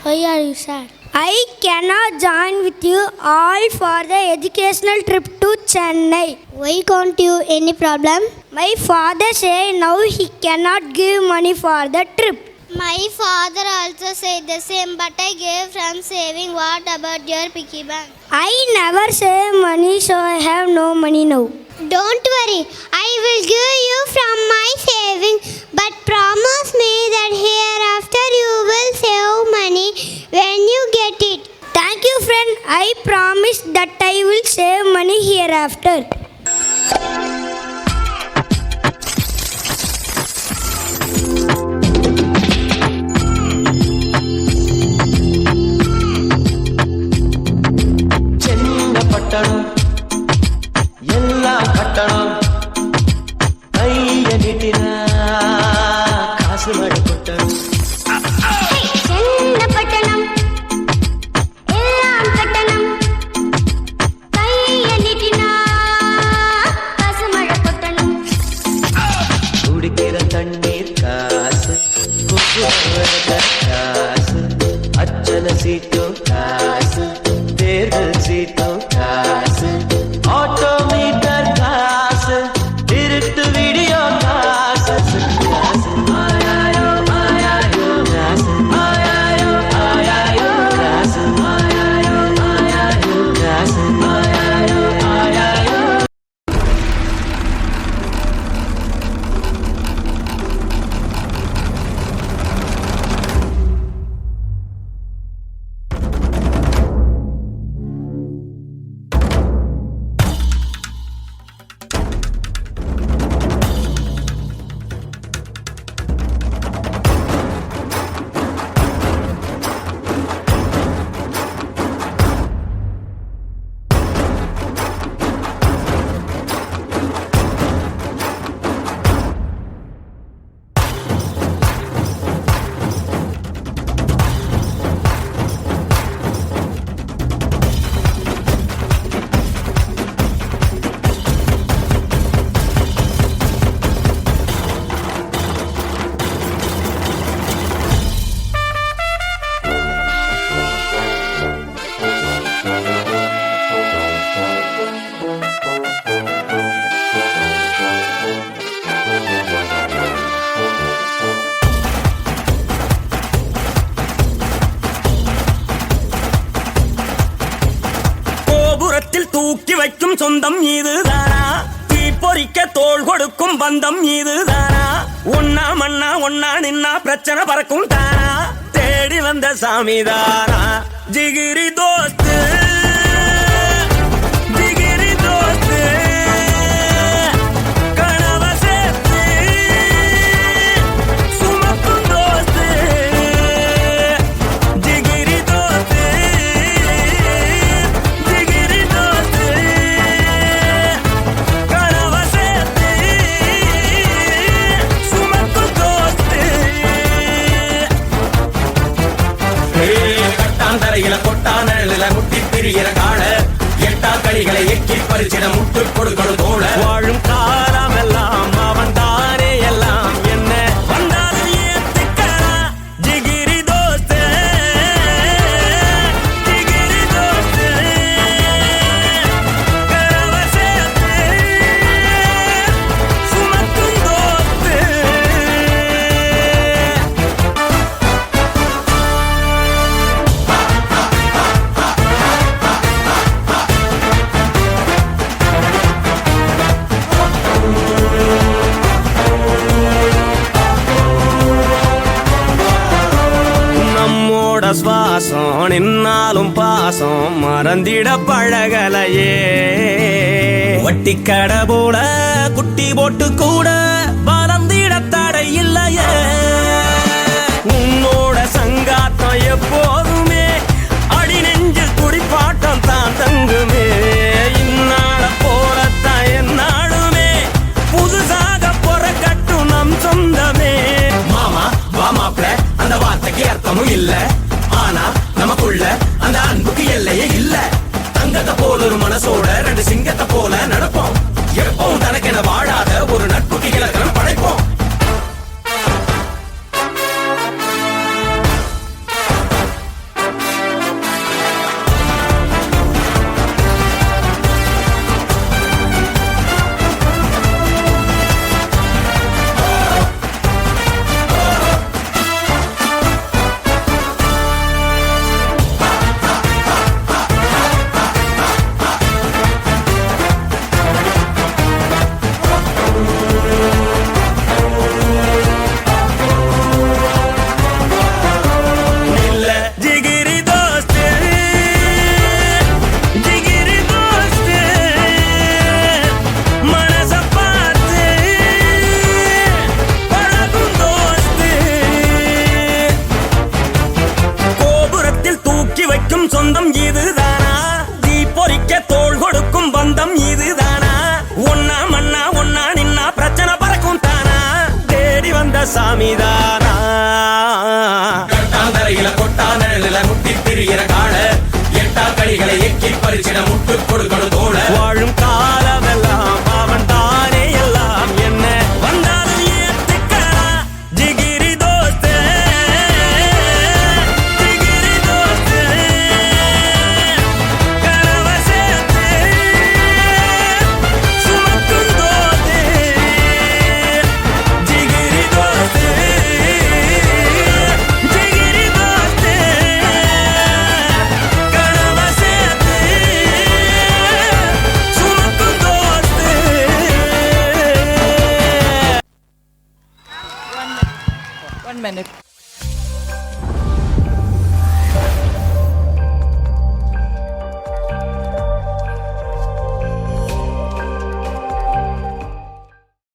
Why are you sad? I cannot join with you all for the educational trip to Chennai. Why can't you? Any problem? My father said now he cannot give money for the trip. My father also said the same, but I gave from saving. What about your piggy bank? I never save money, so I have no money now. Don't worry, I will give you from my saving, but promise me that hereafter you will save money when you get it. Thank you, friend. I promise that I will save money hereafter. தூக்கி வைக்கும் சொந்தம் இதுதானா, தீப்பொறிக்க தோள் கொடுக்கும் பந்தம் இதுதானா, ஒன்னா மண்ணா ஒன்னா நின்னா பிரச்சனை பறக்கும் தானா, தேடி வந்த சாமிதானா ஜிகிரி தோஸ்து ஜிகிரி தோஸ்து கனவ சேர்த்து சுமக்கும் தோஸ்து ஜிகிரி தோஸ்து ஜிகிரி தோஸ்து கனவ சேர்த்து சுமக்கும் தோஸ்து. கட்டாந்தரையில கொட்டானல முட்டி திரிகிற கால எட்டா கடிகளை எக்கி பறிச்சிட முட்டு கொடுக்கணும் தோழ வாழும் காலம் எல்லாம் அவன் தானே எல்லாம் என்ன வந்தாலும் ஏத்துக்கலாம் ஜிகிரி தோஸ்து ஜிகிரி தோஸ்து கனவ சேர்த்து சுமக்கும் தோஸ்து. நம்மோட சுவாசம் நின்னாலும் பாசம் மறந்திட பழகலையே, வட்டி கடை போல குட்டி போட்டு கூட வளர்ந்திட தடை இல்லையே, உன்னோட சங்காத்தம் எப்போதுமே அடி நெஞ்சில் குடிப்பாட்டம் தான் தங்குமே, இந்நாள போலத்தான் என்னாலுமே புதுசாக பொறக்கட்டும் நம் சொந்தமே. மாமா வாமாப்ல அந்த வார்த்தைக்கு அர்த்தமும் இல்ல, ஆனா நமக்குள்ள அந்த அன்புக்கு எல்லையே இல்ல, தங்கத்தை போல ஒரு மனசோட ரெண்டு சிங்கத்தை போல நடப்போம், எப்பவும் தனக்கென வாழாத ஒரு நட்புக்கு இலக்கணம் படைப்போம். 1 minute.